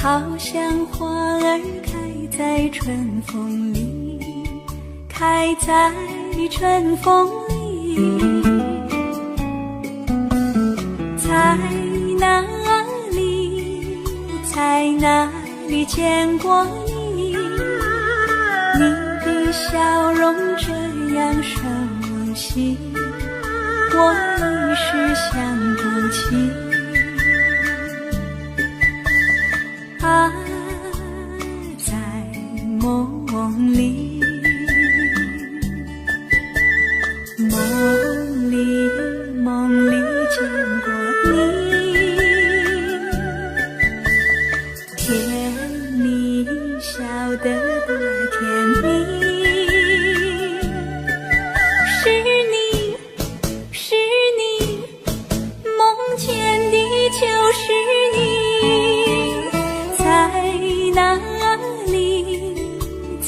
好像花儿开在春风里，开在春风里。在哪里，在哪里见过你？你的笑容这样熟悉，我一时想不起。啊，在梦里，梦里，梦里见过你，甜蜜笑得多甜蜜。是你，是你，梦见的就是你。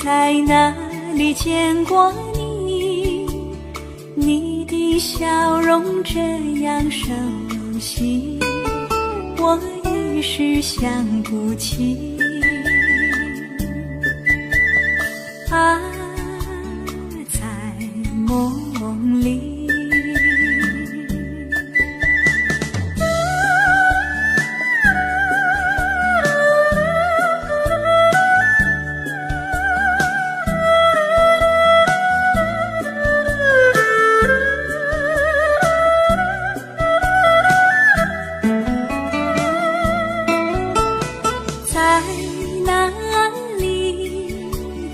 在哪里见过你？你的笑容这样熟悉，我一时想不起。啊，在梦里。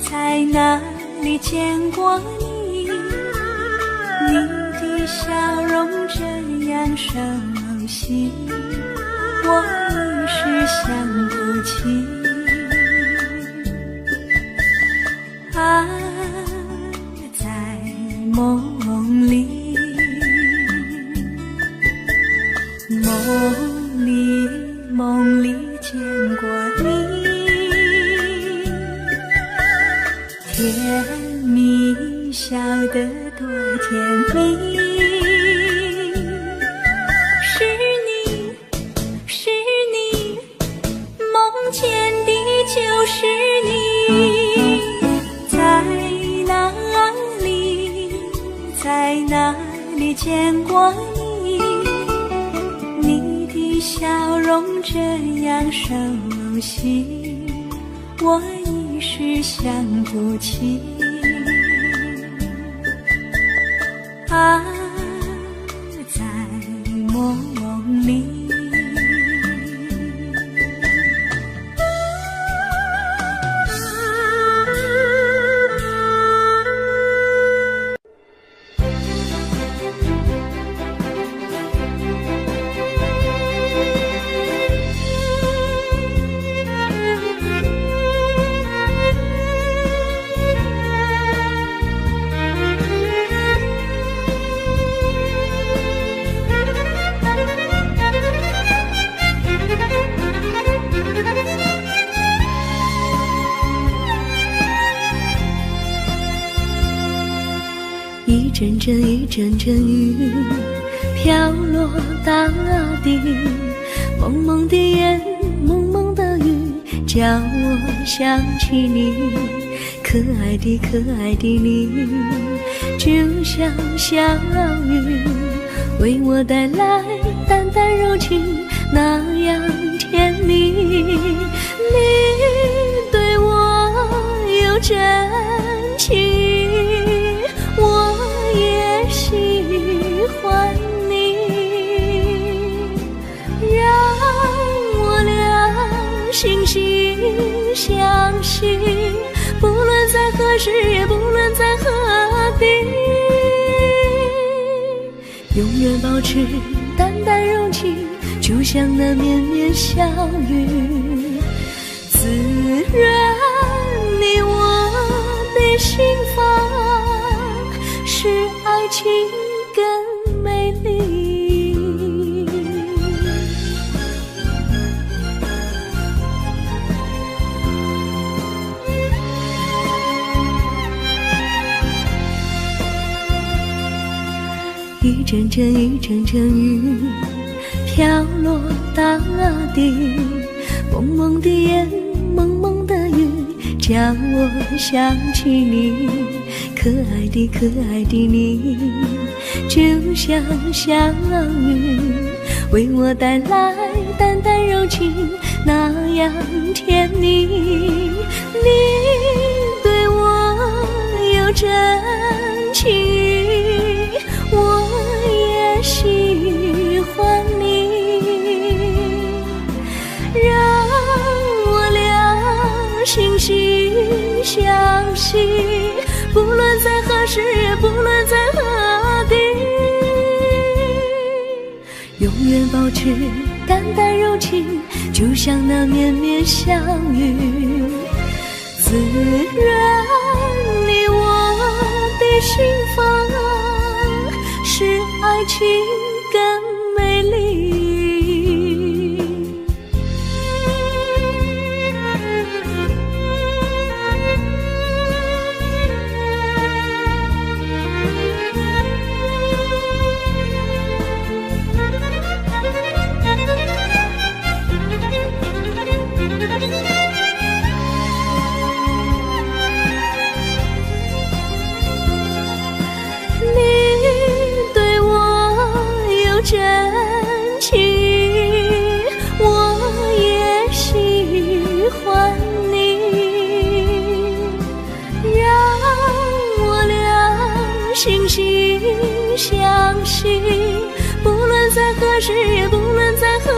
在哪里见过你？你的笑容这样熟悉，我一时想不起。啊，在梦里，梦里，梦里见过你。甜蜜笑得多甜蜜。是你，是你，梦见的就是你。在哪里，在哪里见过你？你的笑容这样熟悉，我一时想不起。啊，在梦里。一阵阵一阵阵雨飘落大地，蒙蒙的眼，蒙蒙的雨，叫我想起你，可爱的可爱的你，就像小雨，为我带来淡淡柔情，那样甜蜜。你对我有真情，我也喜欢你，让我俩惺惺相惜，不论在何时，也不论在何地，永远保持淡淡柔情，就像那绵绵小雨，滋润你我的心房，使爱情更美丽。一阵阵一阵阵雨飘落大地，蒙蒙的烟，蒙蒙的雨，叫我想起你。可爱的可爱的你，就像小雨，为我带来淡淡柔情，那样甜蜜。你对我有真情意，我也喜欢你，让我俩惺惺相惜，不论在何时，不论在何地，永远保持淡淡柔情，就像那绵绵小雨，滋润你我的心房，使爱情更美丽。真情，我也喜欢你，让我俩惺惺相惜，不论在何时，也不论在何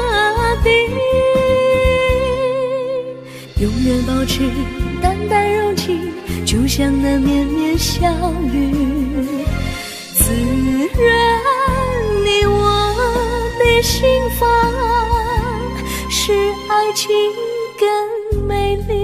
地，永远保持淡淡柔情，就像那绵绵小雨，滋润你我的心房，使爱情更美丽。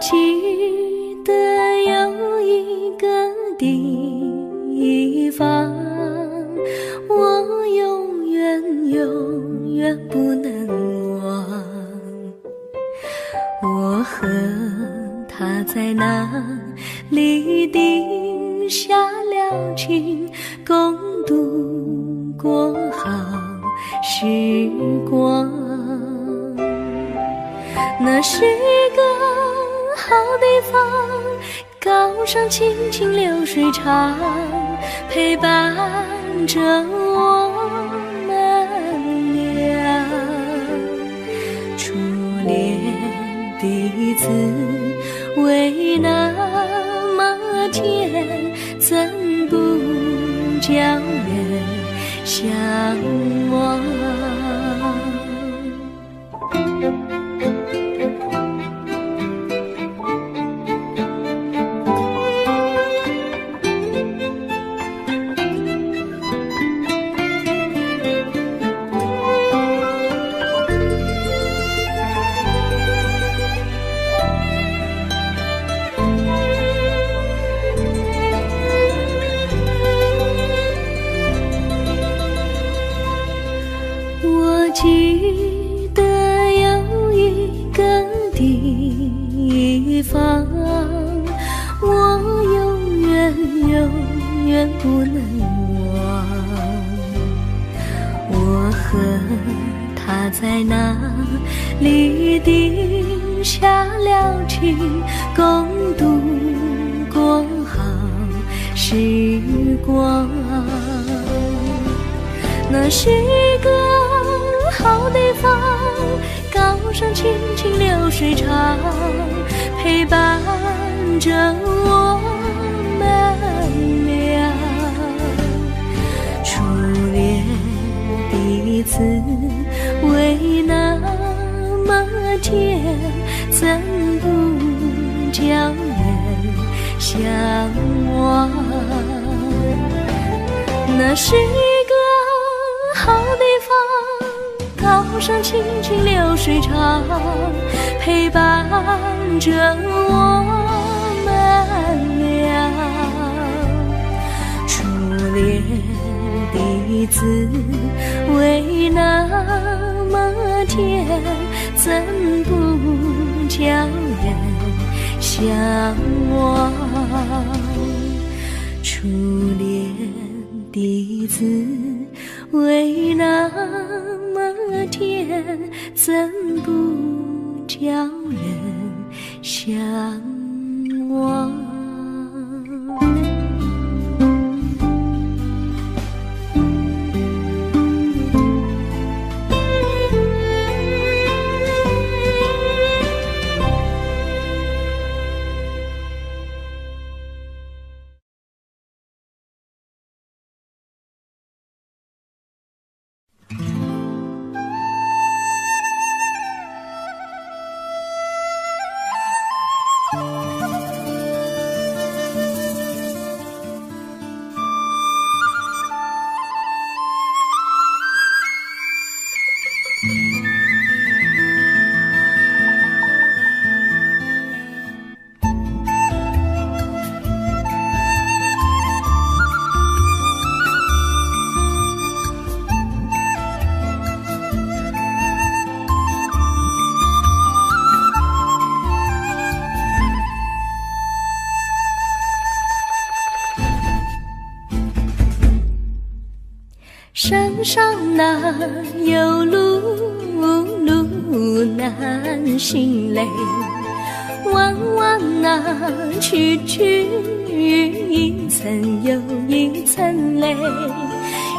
记得有一个地方，我永远不能忘。我和他在那里定下了情，共度过好时光。那是一个好地方，高山青青流水长，陪伴着我们俩。初恋的滋味那么甜，怎不叫人向往？记得有一个地方，我永远不能忘。我和他在那里定下了情，共度过好时光。那是一个好地方，高山青青流水长，陪伴着我们俩。初恋的滋味那么甜，怎不叫人向往？那是一个好地方，高山清清流水长，陪伴着我们俩。初恋的滋味那么甜，怎不叫人向往？初恋的滋味那么甜，怎不叫人向往？山上哪有路，路难行嘞，弯弯哪曲曲，一层又一层嘞，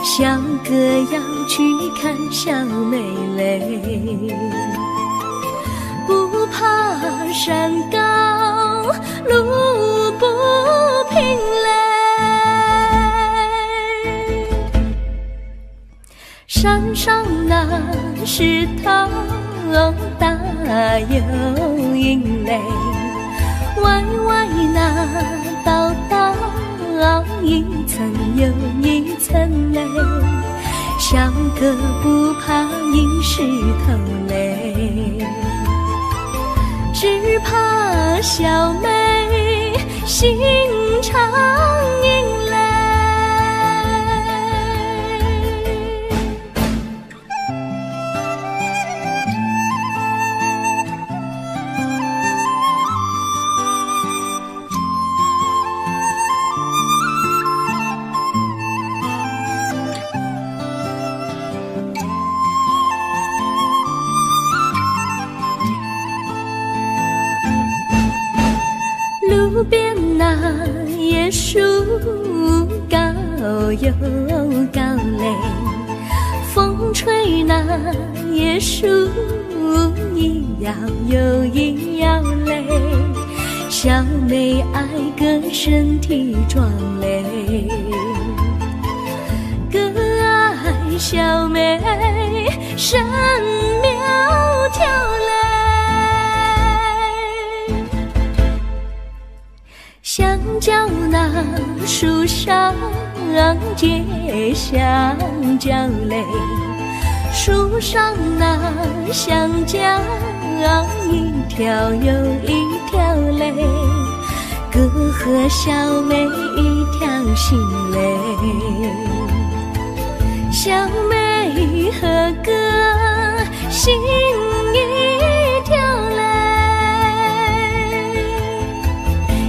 小哥要去看小妹嘞，不怕山高路不平嘞，山上那石头大又硬嘞，歪歪那道道一层又一层嘞，小哥不怕硬石头嘞，只怕小妹心肠硬嘞。路边那椰树高又高嘞，风吹那椰树一摇又一摇嘞，小妹爱个身体壮嘞，哥爱小妹身苗条嘞，香蕉那树上结香蕉嘞，树上那香蕉一条又一条嘞，哥和小妹一条心嘞，小妹和哥心一条嘞，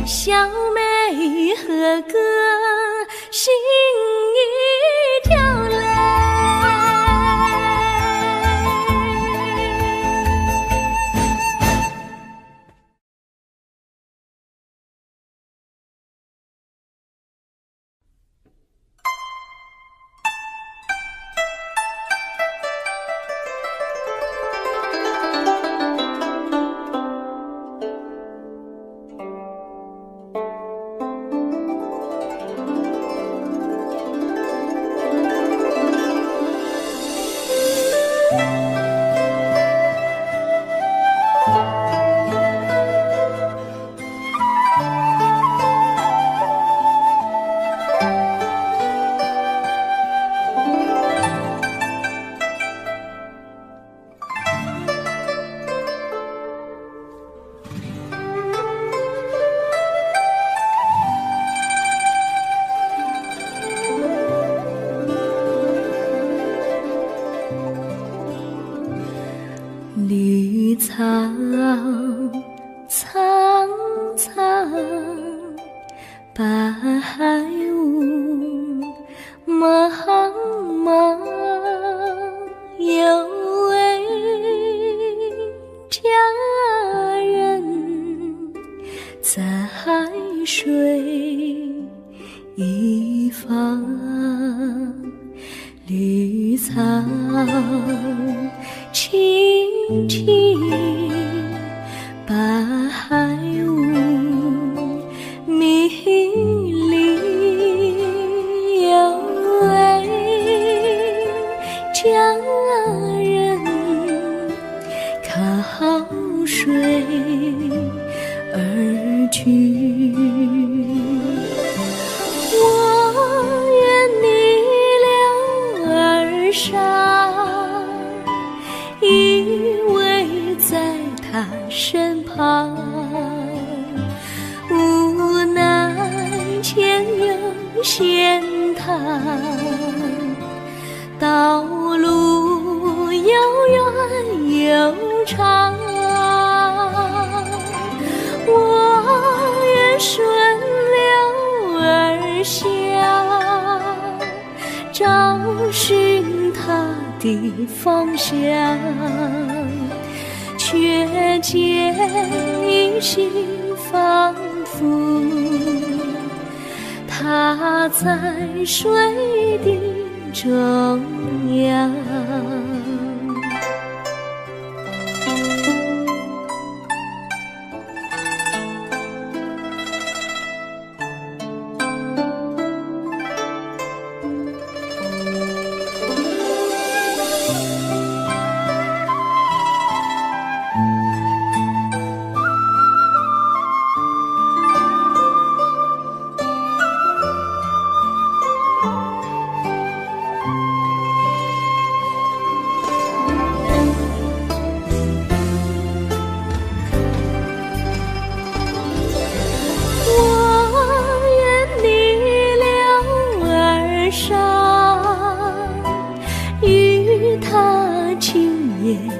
小妹和哥心一条嘞。绿草苍苍，白雾茫茫，有位佳人在水一方，绿草青青，白雾迷离，有位佳人靠水而居。我愿你了而上，依偎在他身旁，无奈前有险滩，道路又远又长，我愿顺流而下，找寻他的方向，却见一心仿佛他在水的中央。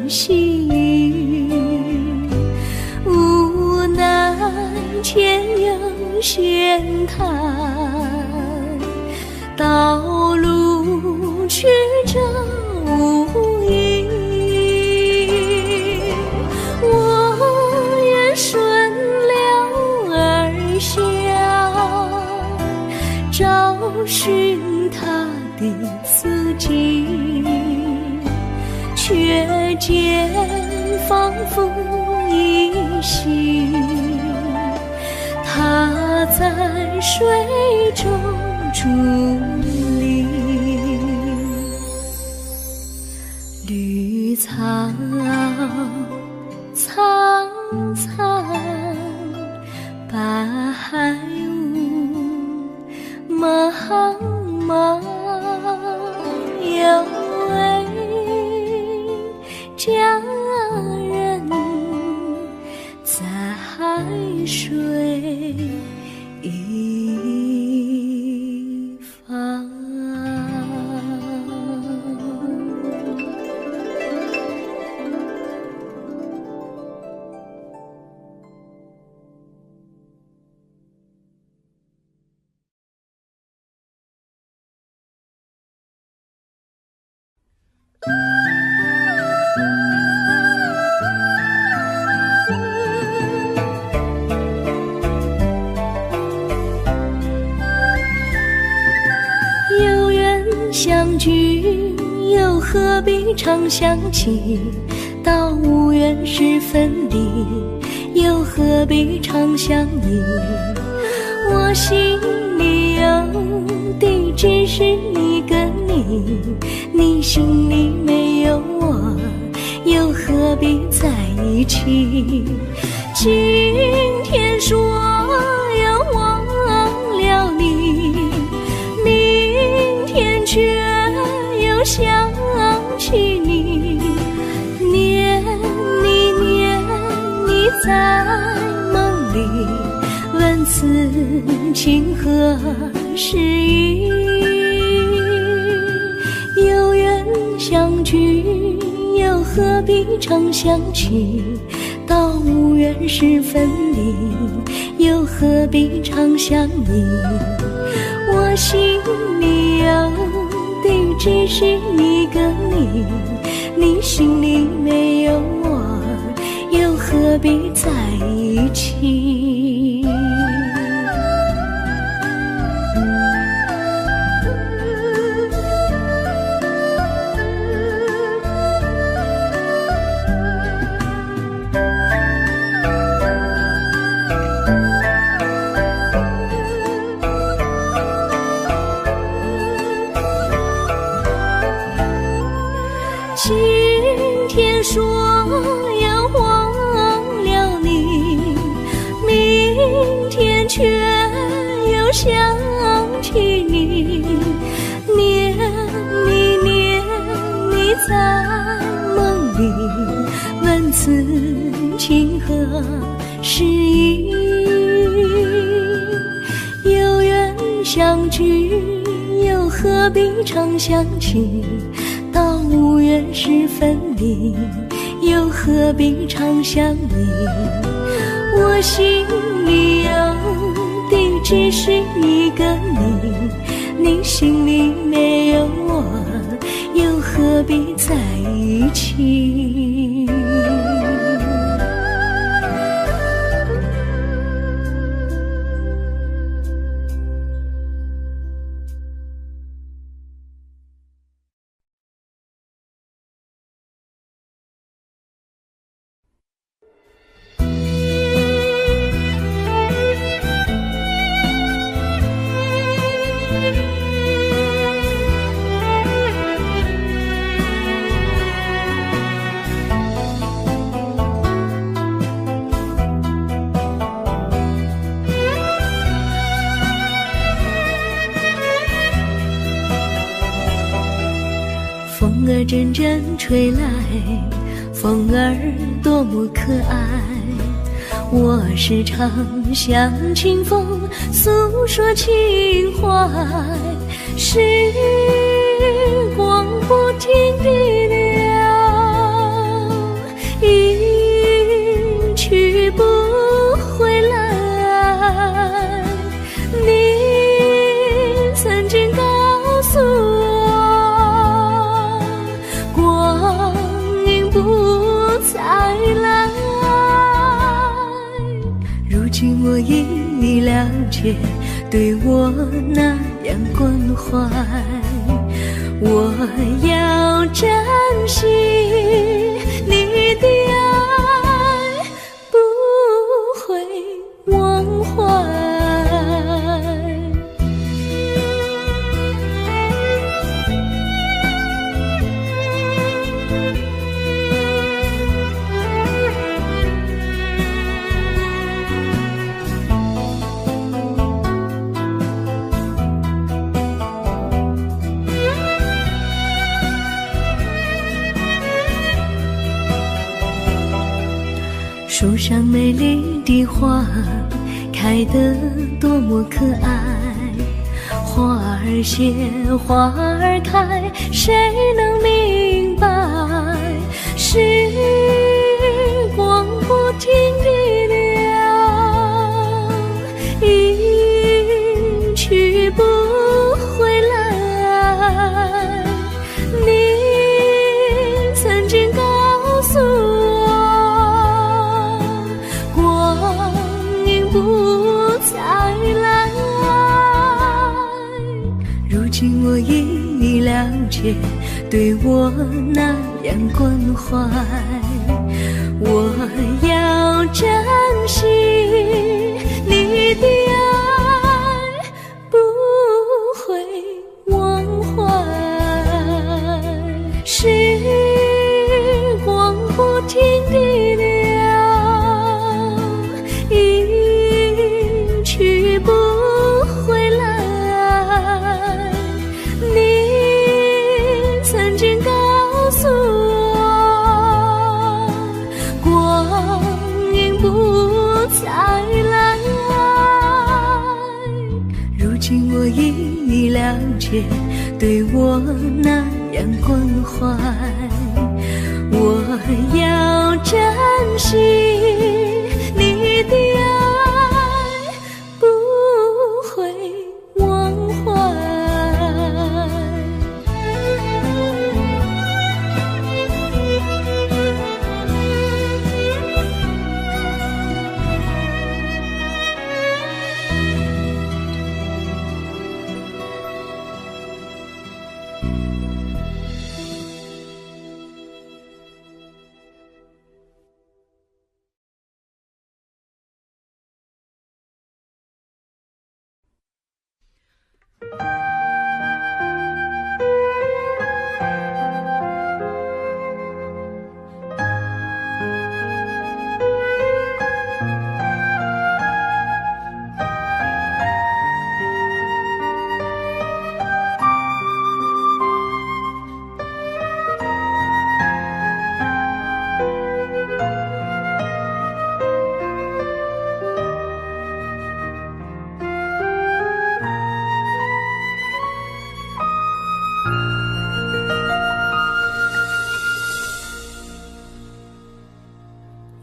细雨，无奈前有险滩，道路曲折无依，我愿顺流而下，找寻他的足迹，却见仿佛依稀，他在水中伫立。绿草苍苍，白雾茫茫，有位佳人在水一方。相聚又何必常想起，到无缘时分离，又何必常相依。我心里有的只是一个你，你心里没有我，又何必在一起。今天说要忘了你，明天却又想起你，念你在梦里，问此情何时已。有缘相聚又何必常想起？到无缘时分离，又何必常想你？我心里有的只是一个你，你心里没有我，又何必在一起？今天说要忘了你，明天却又想起你，念你在梦里，问此情何时已？有缘相聚，又何必常想起？到无缘时分离，又何必常想你？我心里有的只是一个你，你心里没有我，又何必在一起？风儿阵阵吹来，风儿多么可爱。我时常向清风诉说情怀，时光不停地流，一去不回来。你曾经告诉我，光阴不再来。如今我已了解，对我那样关怀，我要珍惜你的爱，不会忘怀。树上美丽的花开得多么可爱，花儿谢花儿开，谁能明白？时光不停地流，一去不回来。你曾经告诉我，不再来。如今我已了解，对我那样关怀，我要珍惜你的爱，不会忘怀。时光不停地流，去不回来。你曾经告诉我，光阴不再来。如今我已了解，对我那样关怀，我要珍惜你的爱，不会忘怀。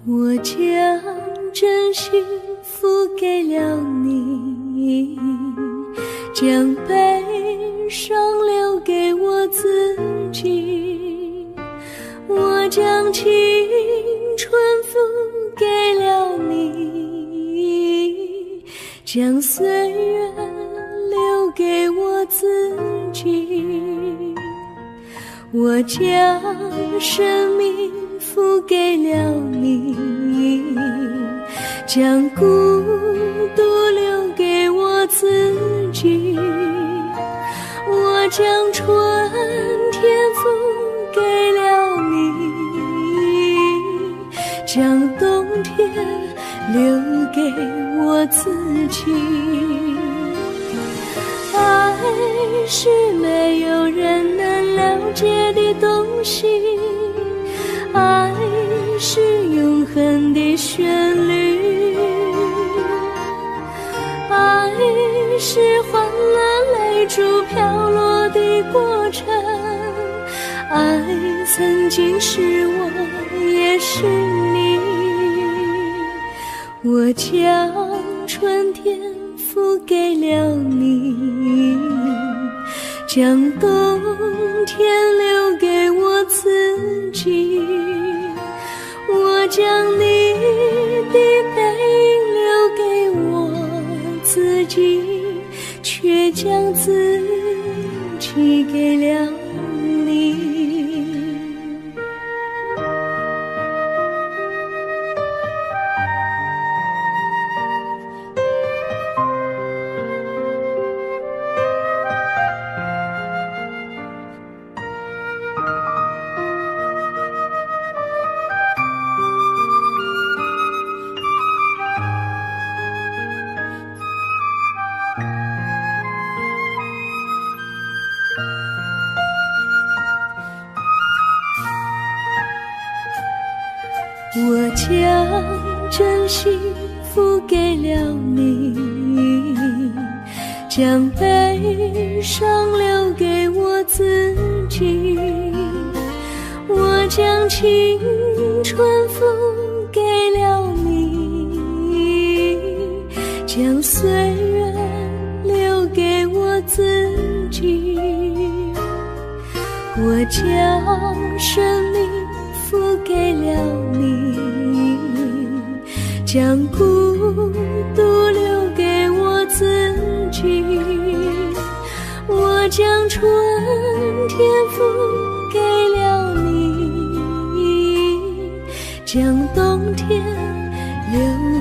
我将真心付给了你，将悲伤留给我自己。我将青春付给了你，将岁月留给我自己。我将生命付给了你，将孤独留给我自己。我将春天付给了你，将冬天留给我自己。爱是没有人能了解的东西，爱是永恒的旋律，爱是换了泪珠飘落的过程，爱曾经是我也是你。我将春天付给了你，将冬天留给我自己。我将你的背影留给我自己，却将自己给了你。我将真心付给了你，将悲伤留给我自己。我将青春付给了你，将岁月留给我自己。我将生命付给了你，将孤独留给我自己。我将春天付给了你，将冬天留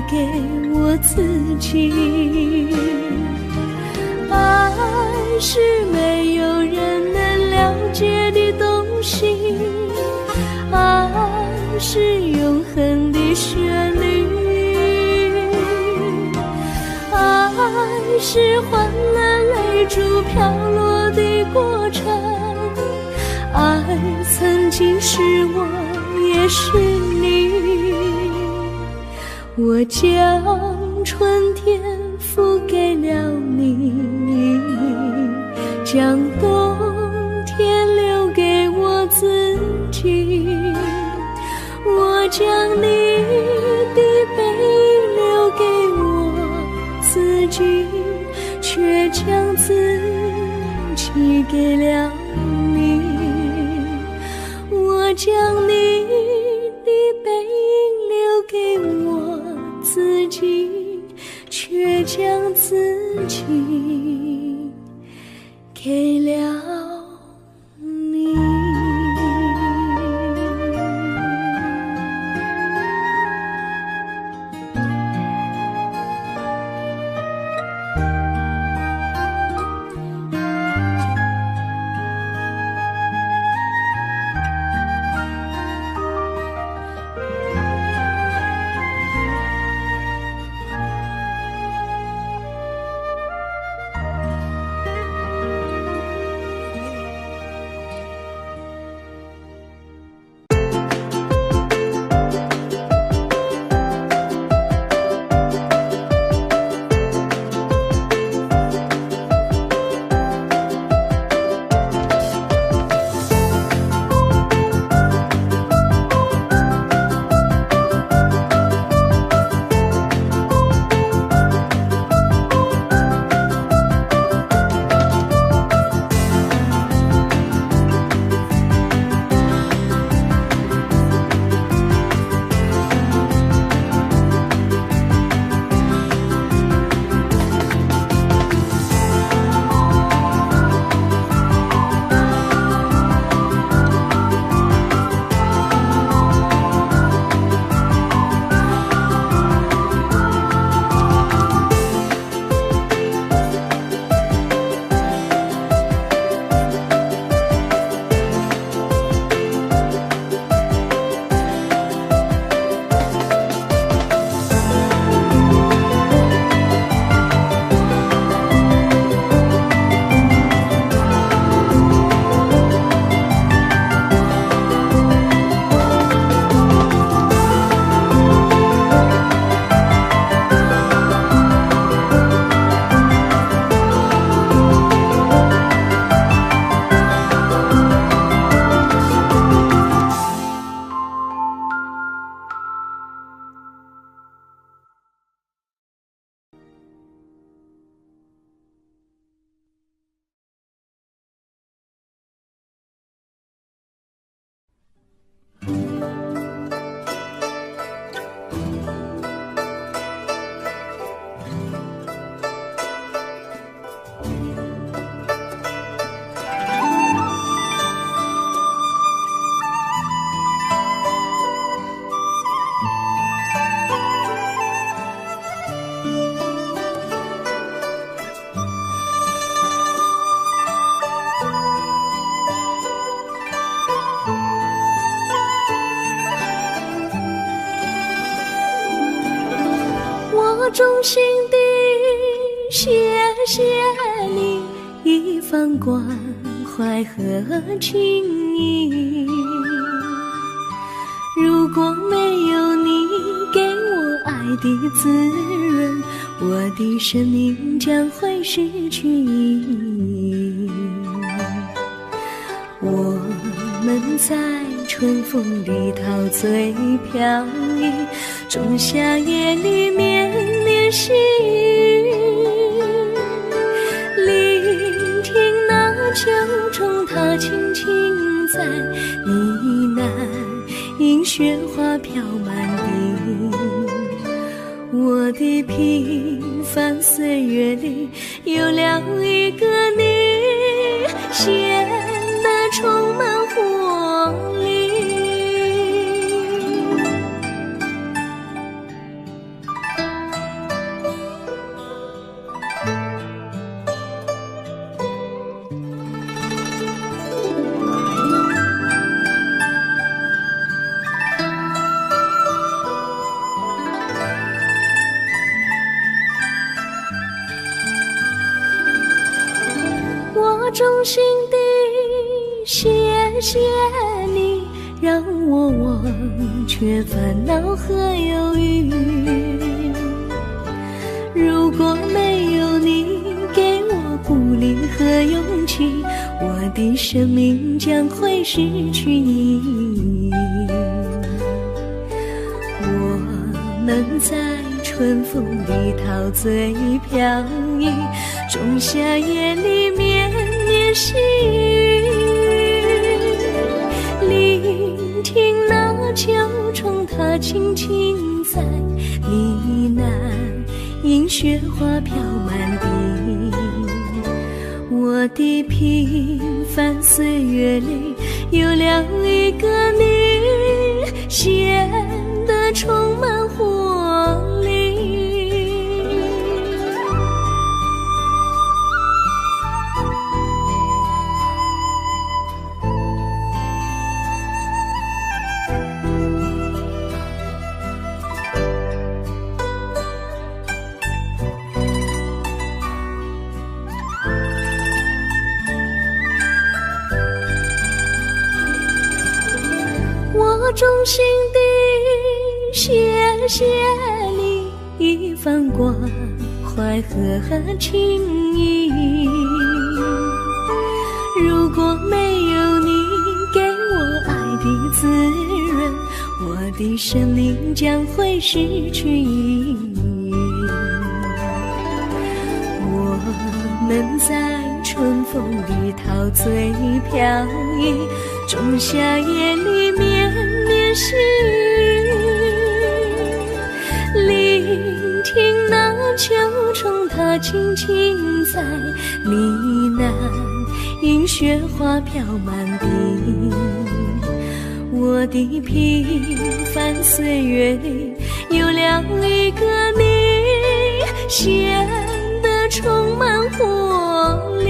给我自己。爱是没有人能了解的东西，爱是永恒的旋律，爱是换了泪珠飘落的过程，爱曾经是我也是你。我将春天付给了你，将冬天留给我自己。将你的背影留给我自己，却将自己给了你。我将你的背影留给我自己，却将自己给了你。衷心地谢谢你一番关怀和情谊，如果没有你给我爱的滋润，我的生命将会失去意义。我们在春风里陶醉飘逸，仲夏夜里绵绵细雨，聆听那秋虫它轻轻在呢喃，迎雪花飘满地。我的平凡岁月里有了一个你，显得充满活力。我衷心地谢谢你，让我忘却烦恼和忧郁。如果没有你给我鼓励和勇气，我的生命将会失去意义。们在春风里陶醉飘逸，仲夏夜里绵绵细雨，聆听那秋虫它轻轻在呢喃，迎雪花飘满地。我的平凡岁月里有了一个你，显得充满活力。我衷心地谢谢你一番关怀和情谊，如果没有你给我爱的滋润，我的生命将会失去意义。我们在春风里陶醉飘逸，仲夏夜里绵绵细雨，聆听那秋虫它轻轻在呢喃，迎雪花飘满地。我的平凡岁月里有了一个你，显得充满活力。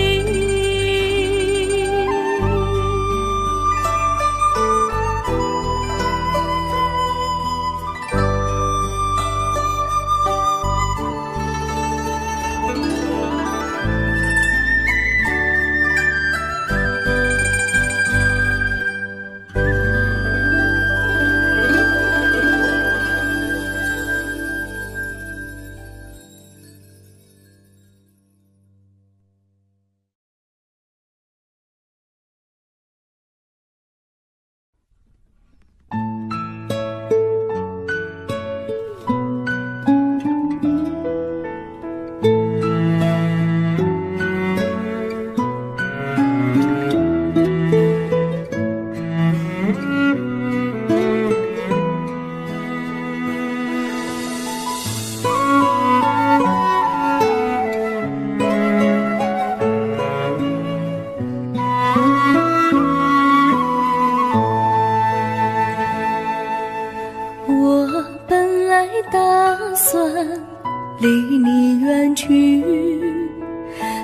离你远去，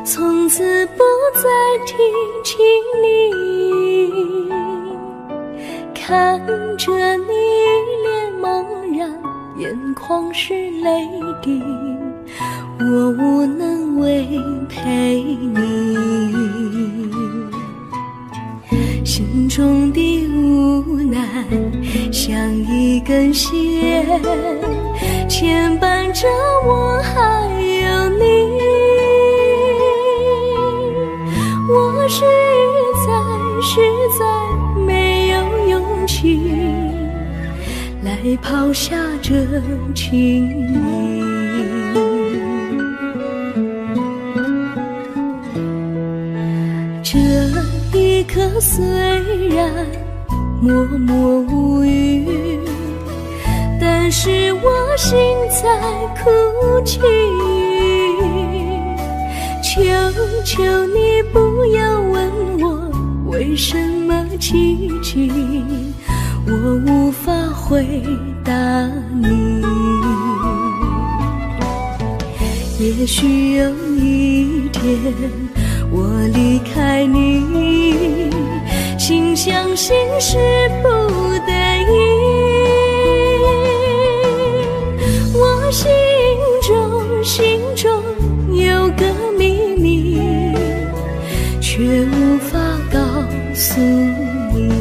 从此不再提起你，看着你脸茫然，眼眶是泪滴，我无能为陪你，心中的无奈像一根线牵绊着我还有你，我实在没有勇气来抛下这情谊。这一刻虽然默默无语，但是我心在哭泣，求求你不要问我为什么寂静，我无法回答你。也许有一天我离开你，心相信是不得已，我心中有个秘密，却无法告诉你。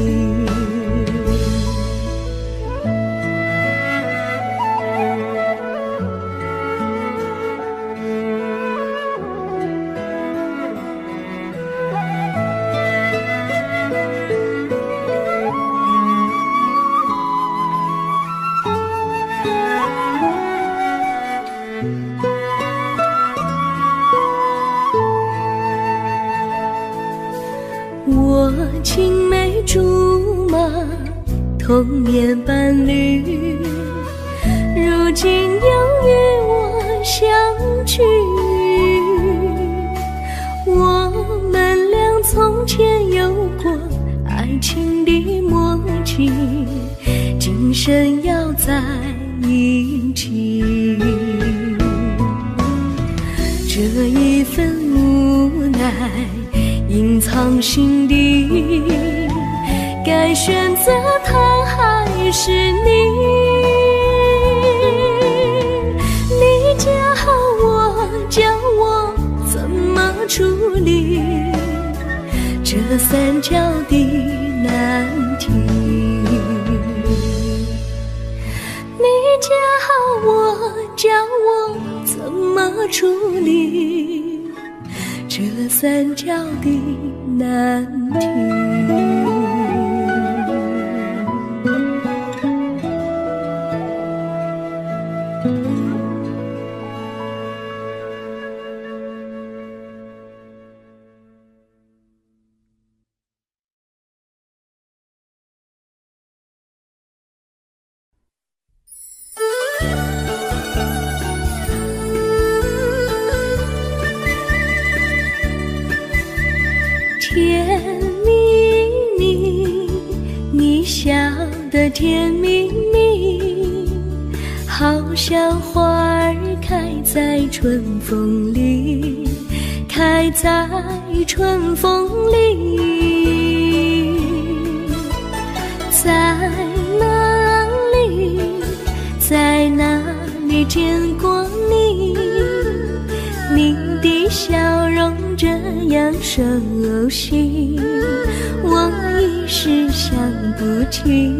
青梅竹马，童年伴侣，如今又与我相聚。我们俩从前有过爱情的默契，今生要在一起。这一份无奈隐藏心底，该选择他还是你？你教我，教我怎么处理这三角的难题。你教我，教我怎么处理这三角的难题。甜蜜蜜，你笑得甜蜜蜜，好像花儿开在春风里，开在春风里。在哪里，在哪里见过你？你的笑容这样熟悉，我一时想不起。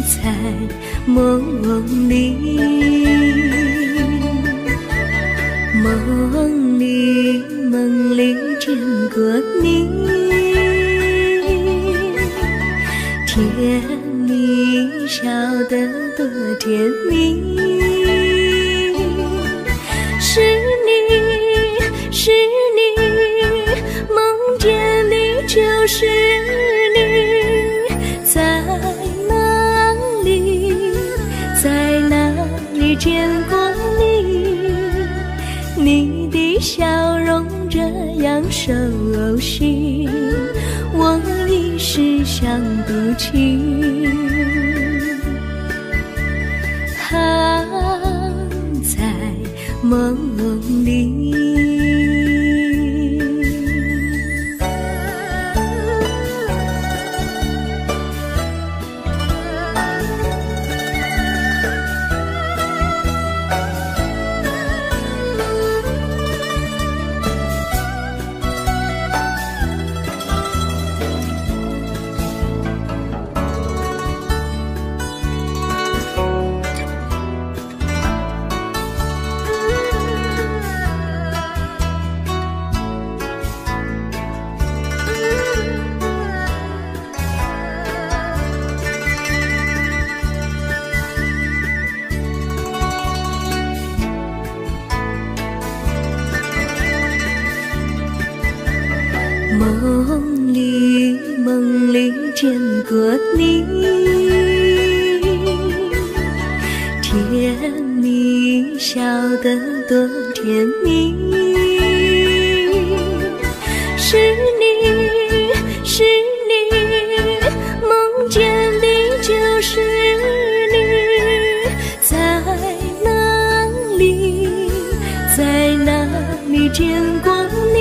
在梦里，梦里见过你，甜蜜笑得多甜蜜。是你，是你，梦见你就是你。在哪里，在哪里见过你？你的笑容这样熟悉，我一时想不起。在梦里。梦里见过你，甜蜜笑得多甜蜜。是你，是你，梦见的就是你。在哪里，在哪里见过你？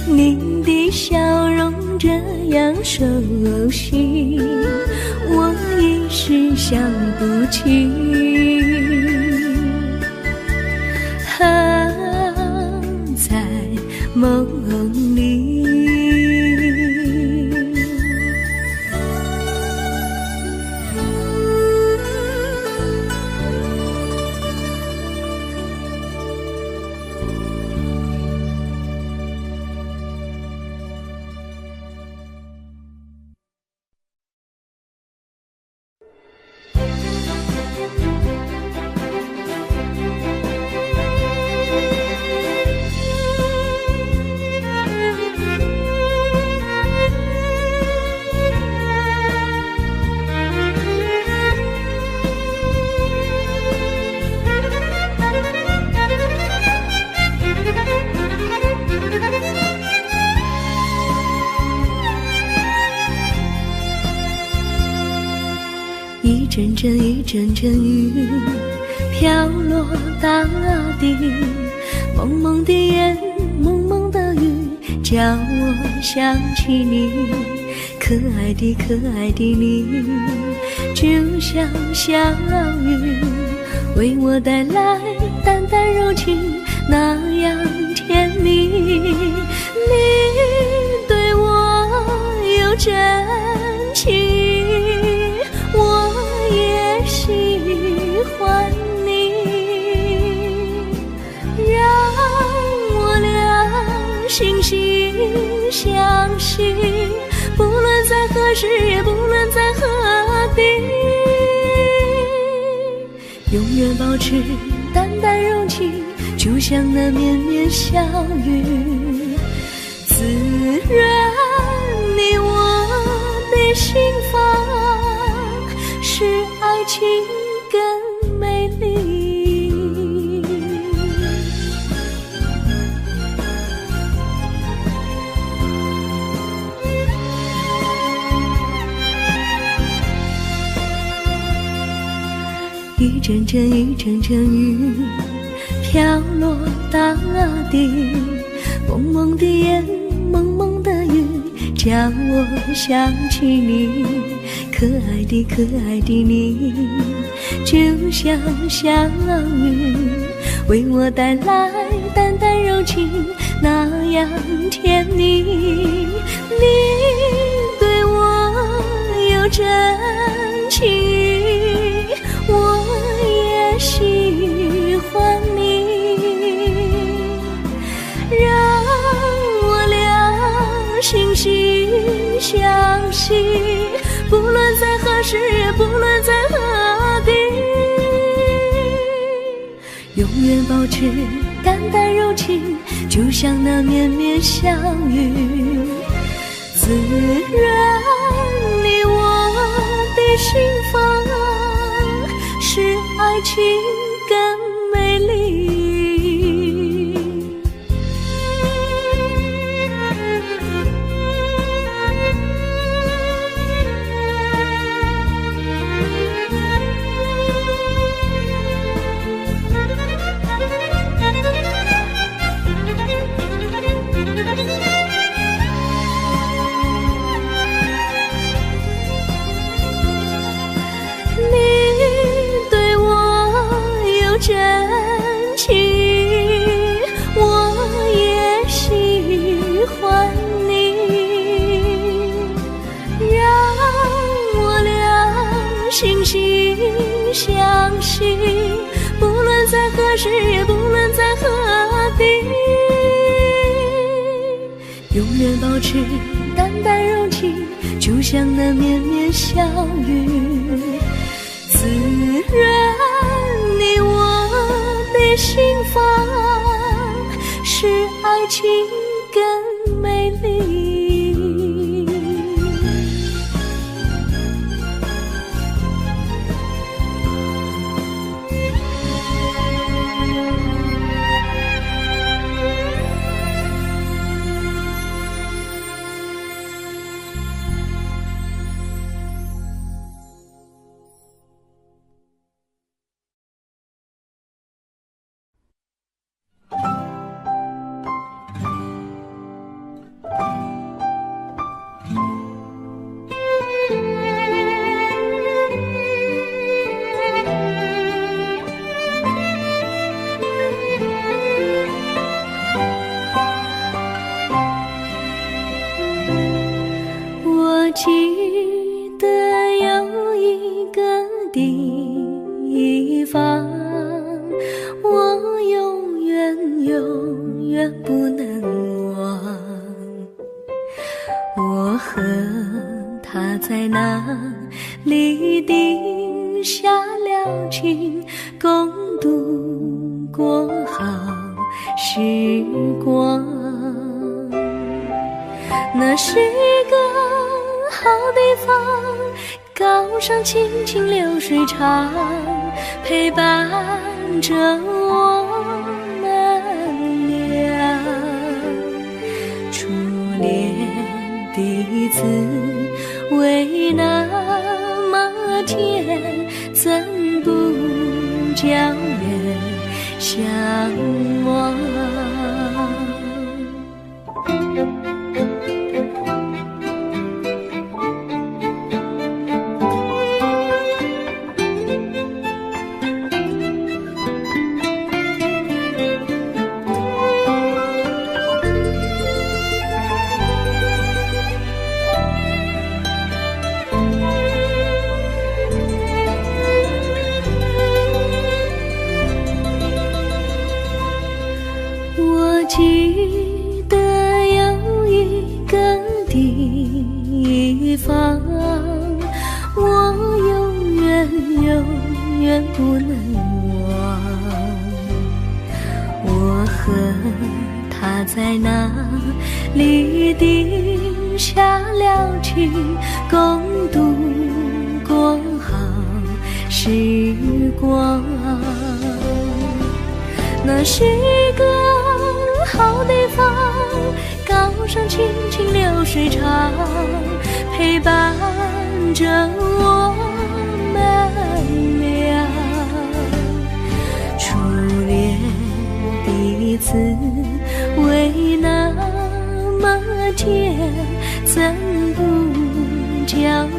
你的笑容这样熟悉，我一时想不起。在梦里。一阵阵一阵阵雨飘落大地，蒙蒙的烟，蒙蒙的雨，叫我想起你，可爱的可爱的你，就像小雨，为我带来淡淡柔情，那样甜蜜。你对我有真情，我也喜欢你，让我俩惺惺相惜，不论在何时，也不论在何地，永远保持淡淡柔情，就像那绵绵小雨，滋润你我的心房，使爱情更美丽。一阵阵一阵阵雨飘落大地，蒙蒙的烟，蒙蒙的雨，叫我想起你，可爱的可爱的你，就像小雨，为我带来淡淡柔情，那样甜蜜。你对我有真情，我也喜欢你，让我俩惺惺相惜，不论在何时，也不论在何地，永远保持淡淡柔情，就像那绵绵小雨，滋润你我的心房，使爱情更美丽。真情，我也喜欢你，让我俩惺惺相惜，不论在何时，也不论在何地，永远保持淡淡柔情，就像那绵绵小雨，滋润你我的心房，使爱情更美丽。记得有一个地方，我永远不能忘。我和他在那里定下了情，共度过好时光。那是一个好地方，高山清清流水长，陪伴着我们俩。初恋的滋味那么天，怎不叫人向往？记得有一个地方，我永远不能忘。我和他在那里定下了情，共度过好时光。那是个好地方，高山青青流水长，陪伴着我们俩。初恋第一次为那么甜，怎不叫人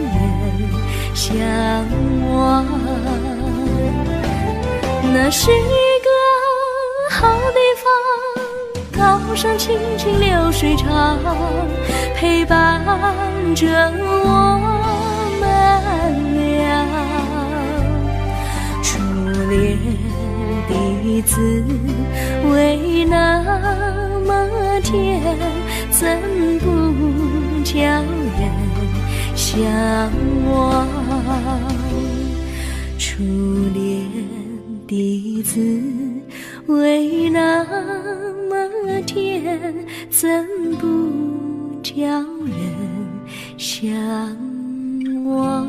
向往？那是一个好地方，高山青青流水长，陪伴着我们俩。初恋第一次为那么甜，怎不叫人向往？初恋第一次为那么甜，怎不叫人向往？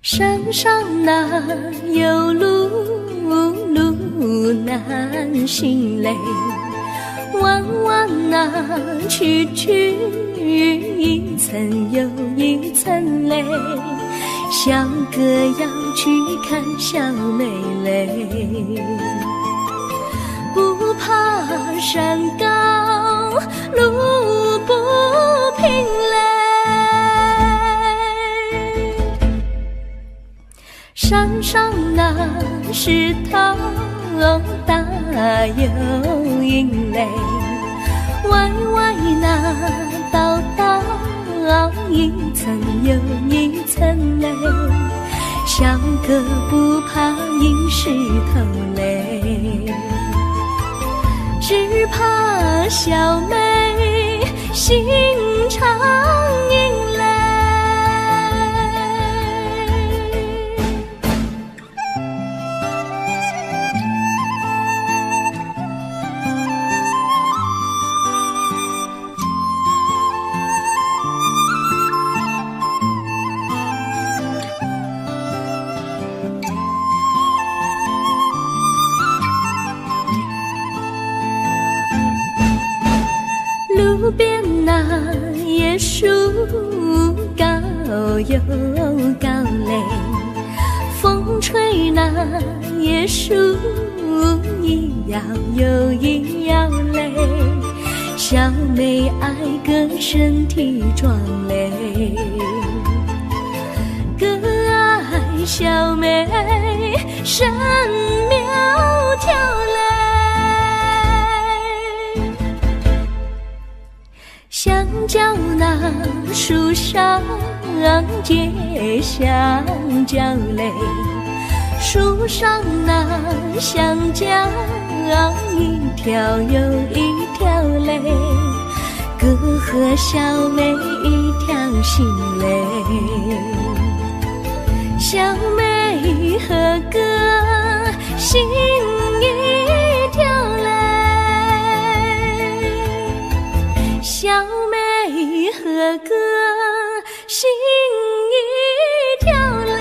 山上哪有路难行嘞，弯弯哪曲一层又一层嘞，小哥要去看小妹嘞，不怕山高路不平嘞，山上那石头大又硬嘞，歪歪那道一层又一层嘞，小哥不怕硬石头嘞，只怕小妹心肠硬嘞。路边那椰树高又高嘞，风吹那椰树一摇又一摇嘞，小小妹爱个身体壮嘞，个爱小妹身苗条嘞，香蕉那树上结香蕉嘞，树上那香蕉一条又一条嘞，哥和小妹一条心嘞，小妹和哥心一条嘞，小妹和哥心一条嘞。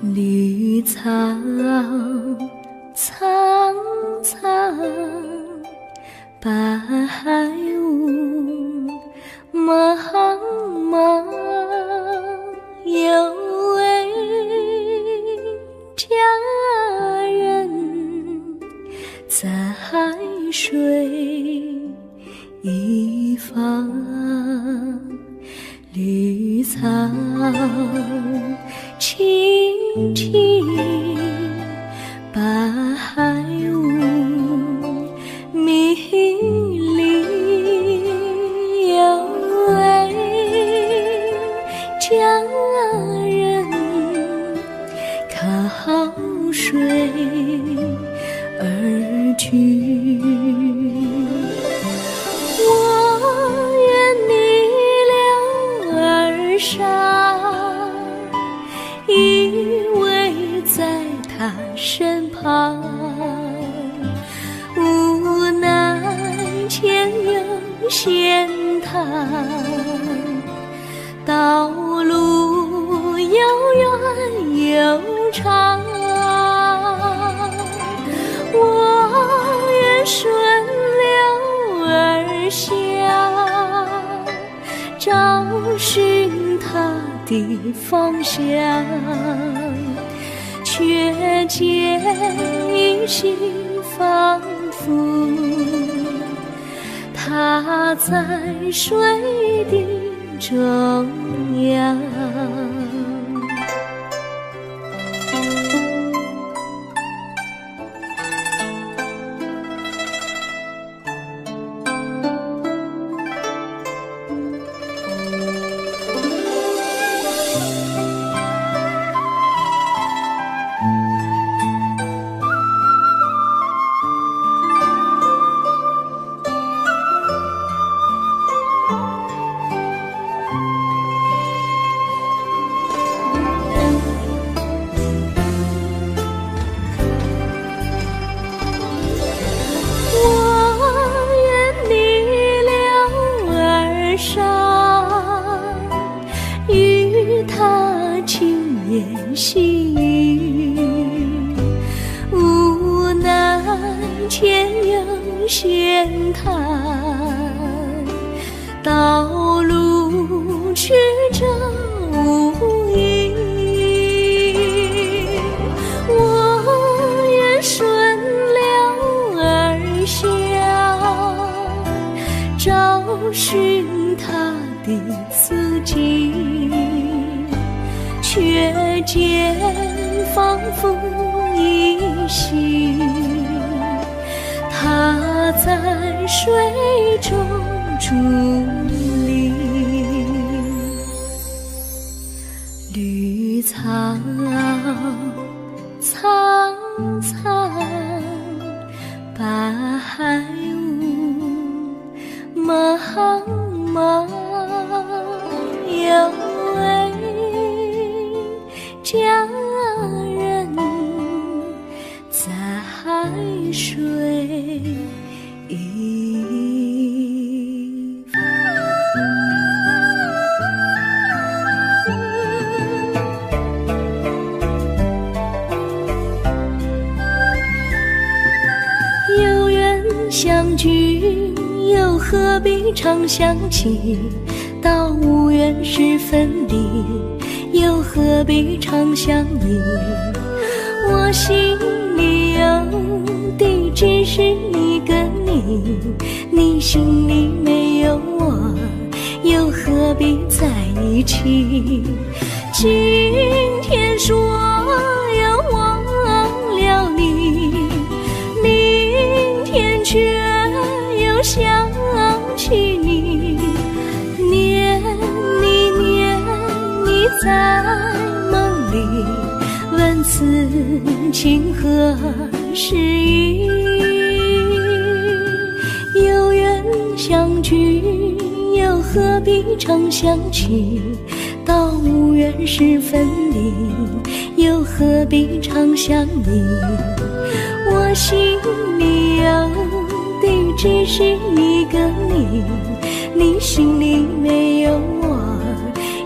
绿草苍苍，白雾茫茫，有位佳人在水一方，绿草青青，白雾迷离，有位佳人靠水而居。我愿你了儿伤，依偎在他身旁，无奈前有险滩，道路又远又长，我愿顺流而下，找寻他的方向，却见依稀仿佛他在水的中央。与他轻言细语，无奈前有险滩，道路曲折无依，我愿顺流而下，找寻他的足迹，却见仿佛依稀在水中伫立，绿草苍苍，白雾茫茫，有位佳人在海水一方。有缘相聚，又何必常想起？到无缘时分离，又何必常想你？我心里有的只是一个你，你心里没有我，又何必在一起？今天说要忘了你，明天却又想起你，念你念你在梦里，问此情何时已？有缘相聚，又何必常想起？到无缘时分离，又何必常想你？我心里有的只是一个你，你心里没有我，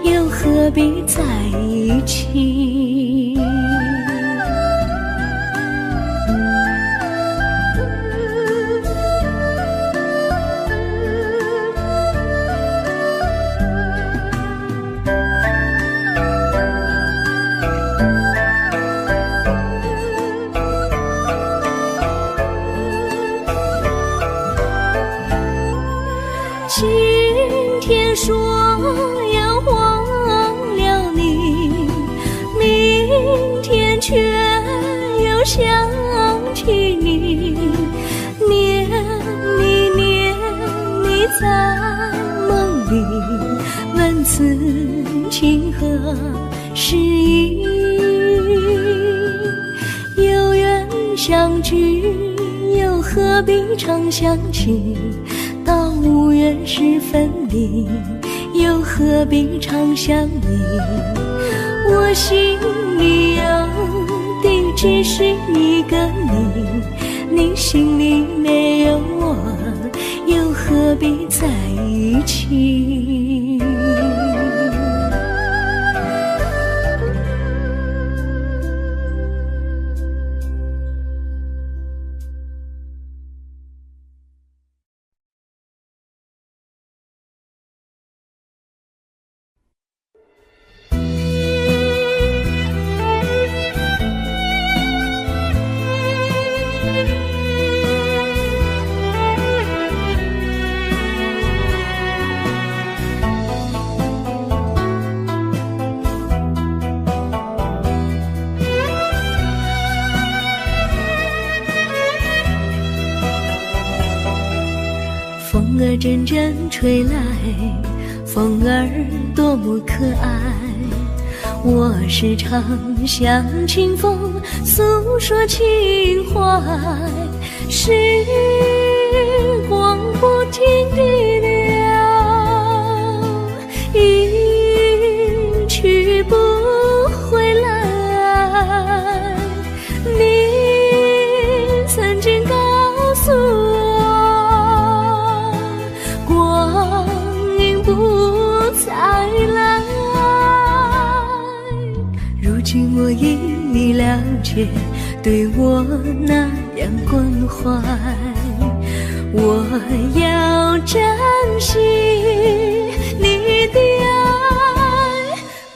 又何必在一起？今天说要忘了你，明天却又想起你，念你念你在梦里，问此情何时已？有缘相聚，又何必常想起？到无缘时分离，又何必常想你？我心里有的只是一个你，你心里没有我，又何必在一起？风儿阵阵吹来，风儿多么可爱。我时常向清风诉说情怀，时光不停地流，一去不回来。你曾经告诉我，光阴不再来。如今我已了解，对我那样关怀，我要珍惜你的爱，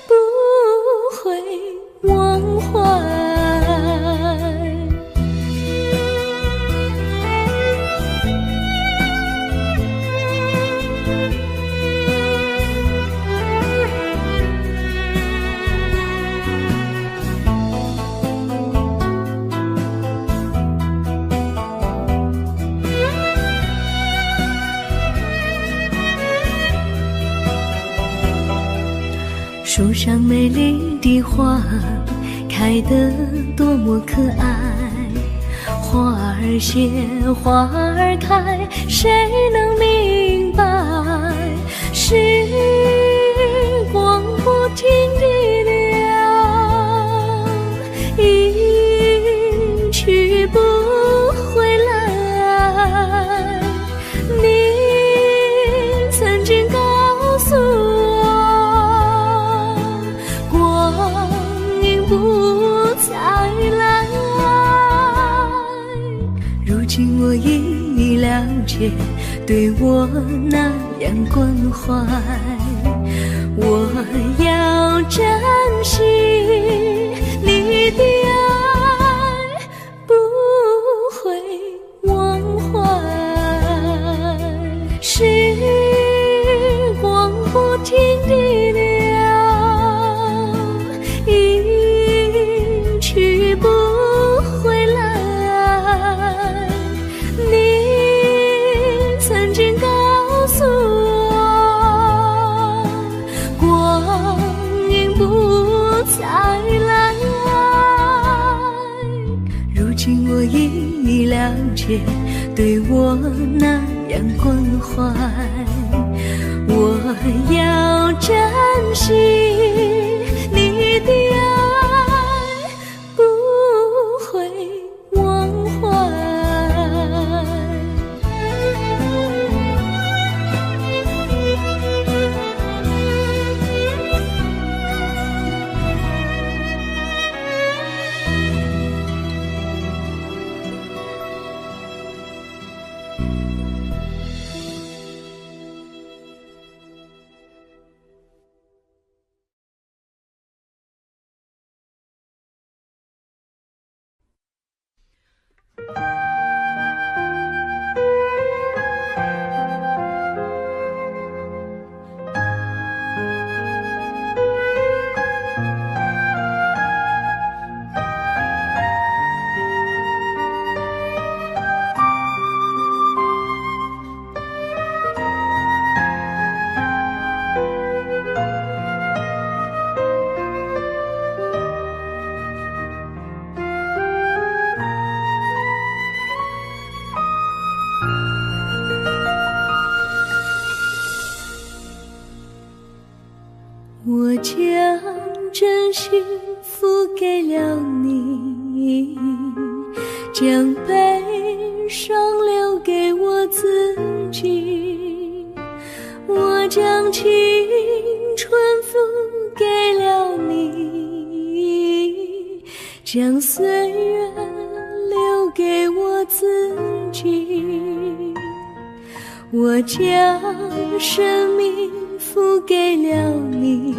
不会忘怀。树上美丽的花开得多么可爱，花儿谢，花儿开，谁能明白？时光不停地流，一去不回来。你曾经告诉我，光阴不再来。如今我已了解，对我那样关怀，我要珍惜你的爱，不会忘怀。时光不停地流，一去不回来。你曾经告诉我，光阴不再来。如今我已了解，对我那样关怀，我要珍惜你的爱，不会忘怀。我将真心付给了你，将悲伤留给我自己。我将青春付给了你，将岁月留给我自己。我将生命付给了你，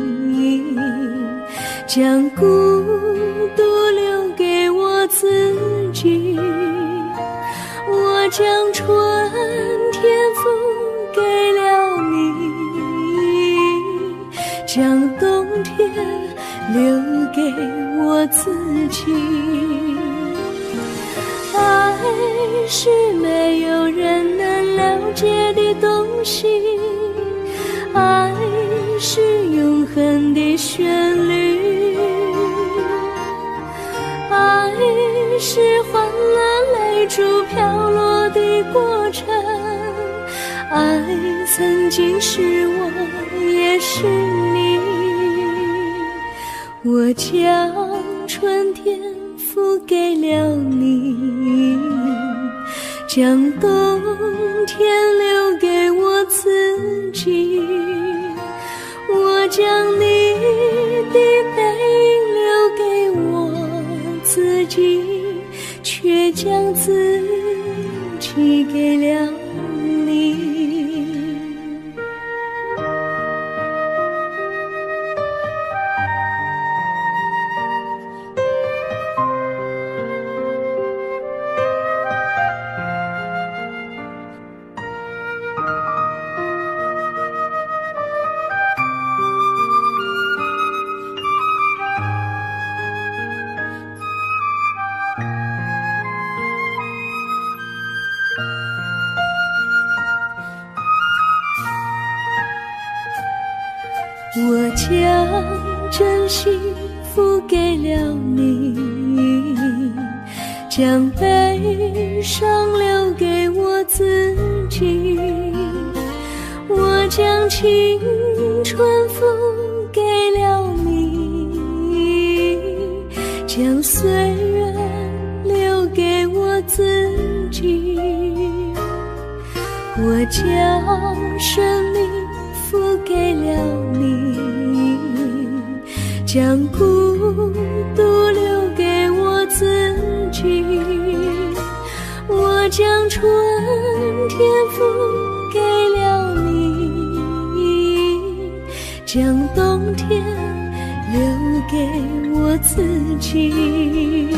将孤独留给我自己。我将春天付给了你，将冬天留给我自己。爱是没有人能了解的东西，爱是永恒的旋律，爱是换了泪珠飘落的过程，爱曾经是我也是你。我将春天付给了你，将冬天留给我自己。我将你的背影留给我自己，却将自己给了你。我将真心付给了你，将悲伤留给我自己。我将青春付给了你，将岁月留给我自己。我将生命付给了你，将孤独留给我自己。我将春天付给了你，将冬天留给我自己。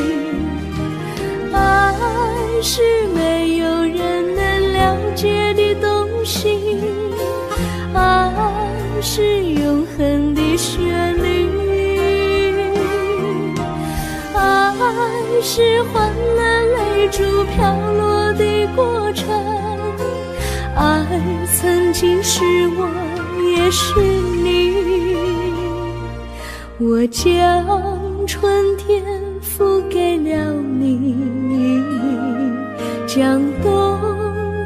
爱是没有人能了解的东西，爱是永恒的旋律，爱是换了泪珠飘落的过程，爱曾经是我也是你。我将春天付给了你，将冬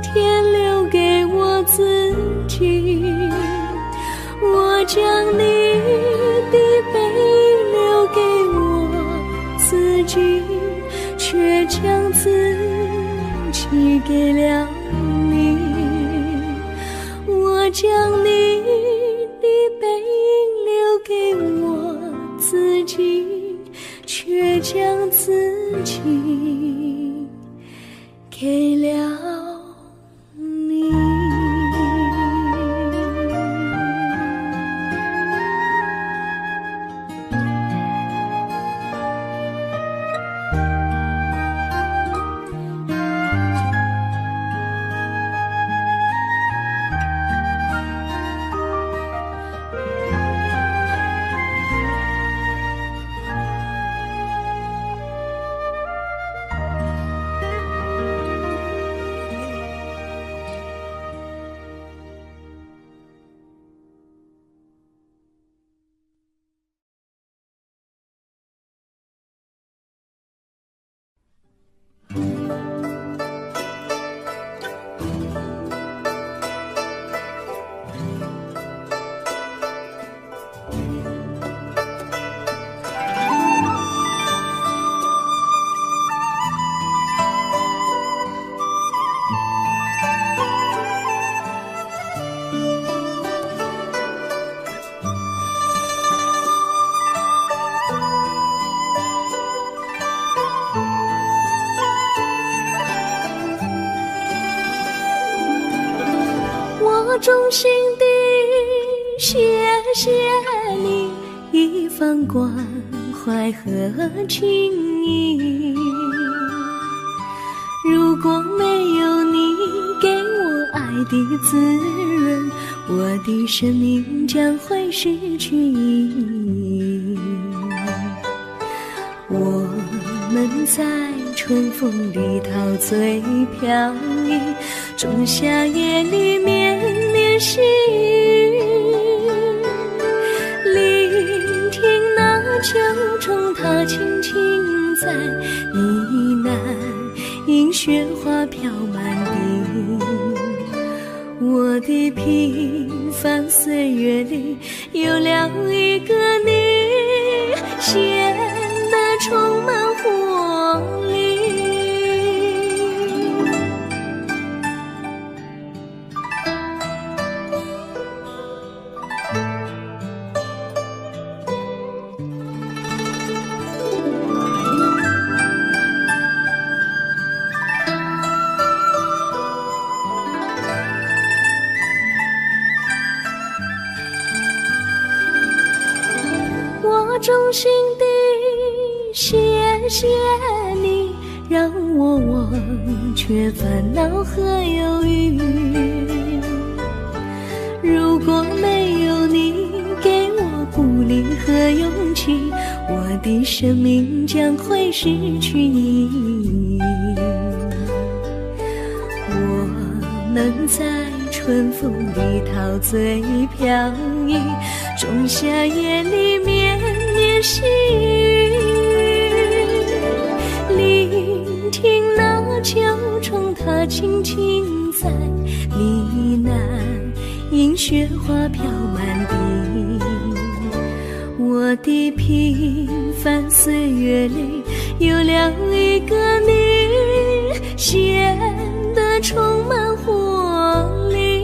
天留给我自己。我将你的背影留给我自己，却将自己给了你。我将你的背影留给我自己，却将自己给了你。我衷心地谢谢你一番关怀和情谊，如果没有你给我爱的滋润，我的生命将会失去意义。我们在春风里陶醉飘逸，仲夏夜里绵绵细雨，聆听那秋虫它轻轻在呢喃，因雪花飘满地。我的平凡岁月里有了一个你，显得充满活力。我衷心地谢谢你，让我忘却烦恼和忧郁。如果没有你给我鼓励和勇气，我的生命将会失去意义。我们在春风里陶醉飘逸，仲夏夜里面细雨，聆听那秋虫它轻轻在呢喃，映雪花飘满地。我的平凡岁月里有了一个你，显得充满活力。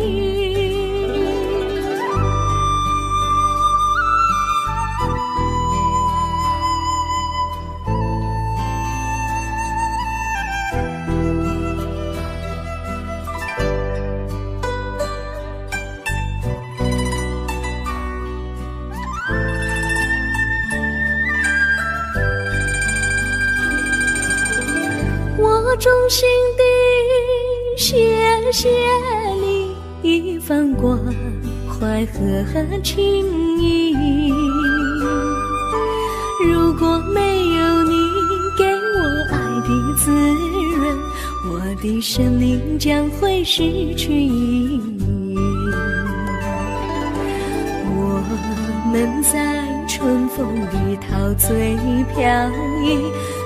我衷心地谢谢你一番关怀和情谊，如果没有你给我爱的滋润，我的生命将会失去意义。我们在春风里陶醉飘逸，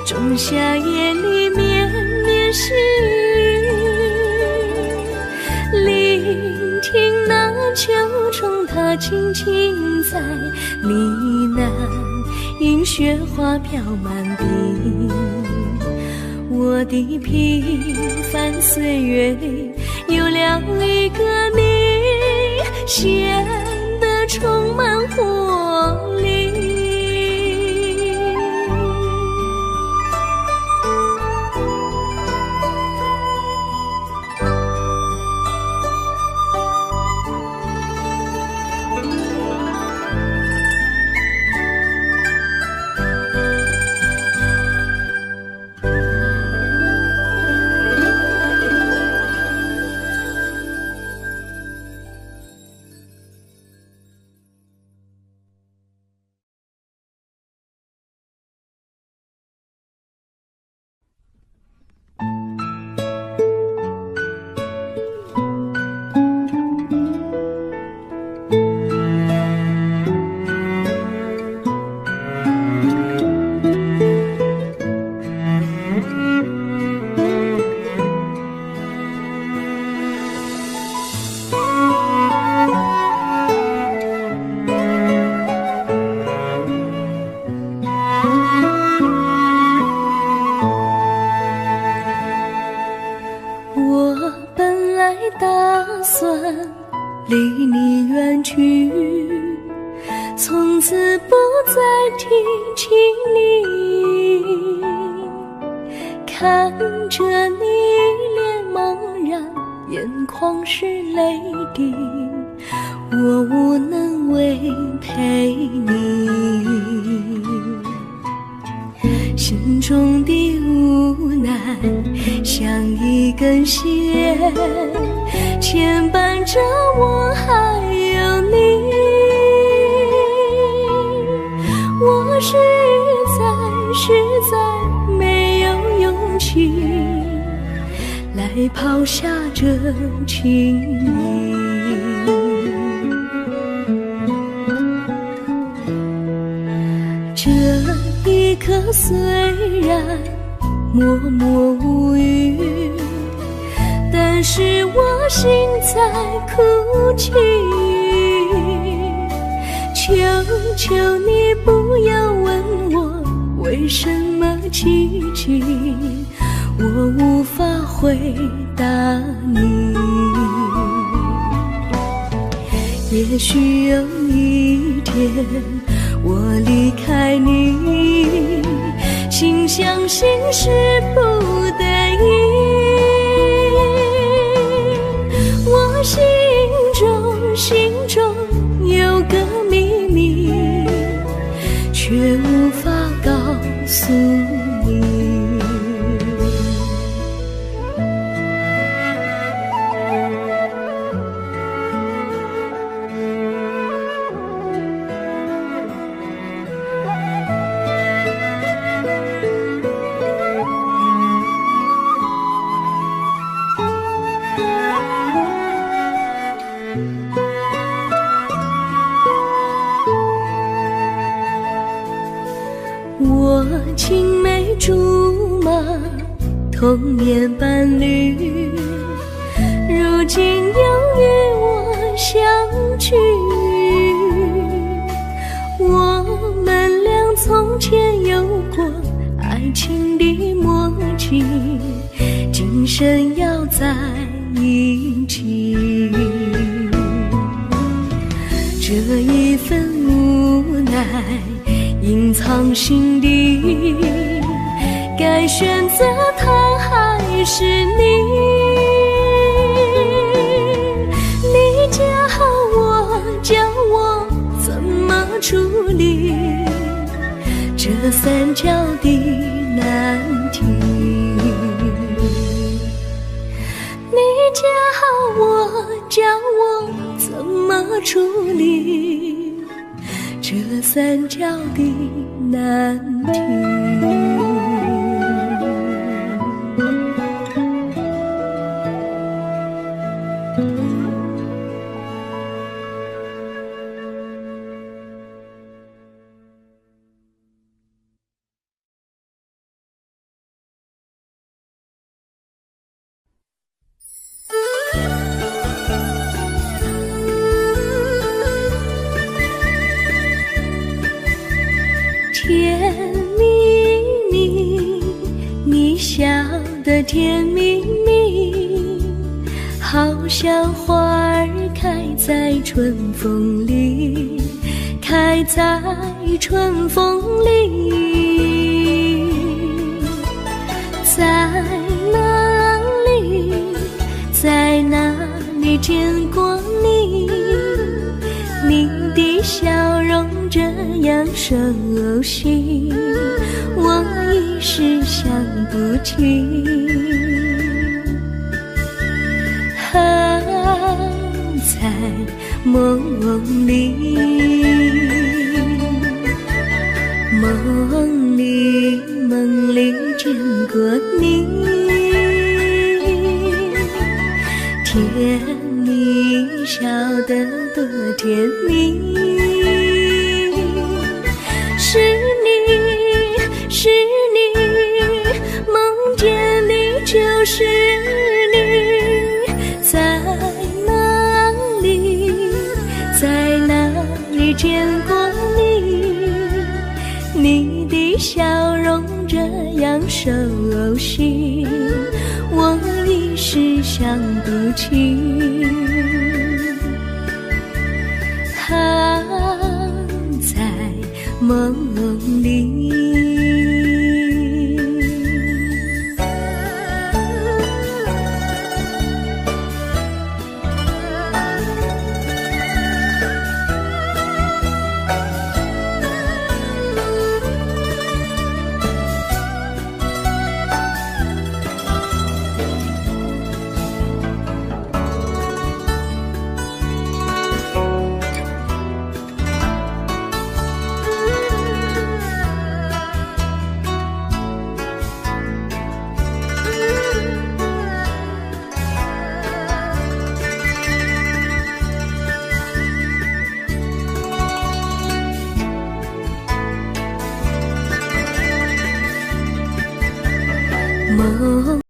仲夏夜里绵绵细雨，聆听那秋虫它轻轻在呢喃，映雪花飘满地。我的平凡岁月里有了一个你，显得充满活力。离你远去，从此不再提起你，看着你一脸茫然，眼眶是泪滴，我无能为陪你，心中的无奈像一根线牵绊着我还有你，我实在没有勇气来抛下这情谊。这一刻虽然默默无语，但是我心在哭泣，求求你不要问我为什么奇迹，我无法回答你。也许有一天我离开你，心相信是不得已，我心中有个秘密，却无法告诉你。竹马，童年伴侣，如今又与我相聚。我们俩从前有过爱情的默契，今生要在一起。这一份无奈隐藏心底，该选择他还是你？你教我，教我怎么处理这三角的难题。你教我，教我怎么处理这三角的难题。甜蜜蜜，你笑得甜蜜蜜，好像花儿开在春风里，开在春风里。在哪里，在哪里见过你？你的笑容这样熟悉，我一时想不起。在梦里，梦里见过你，甜蜜笑得多甜蜜。是你，是你，梦见你就是你。在哪里，在哪里见过你？你的笑容这样熟悉，我一时想不起。在梦里。梦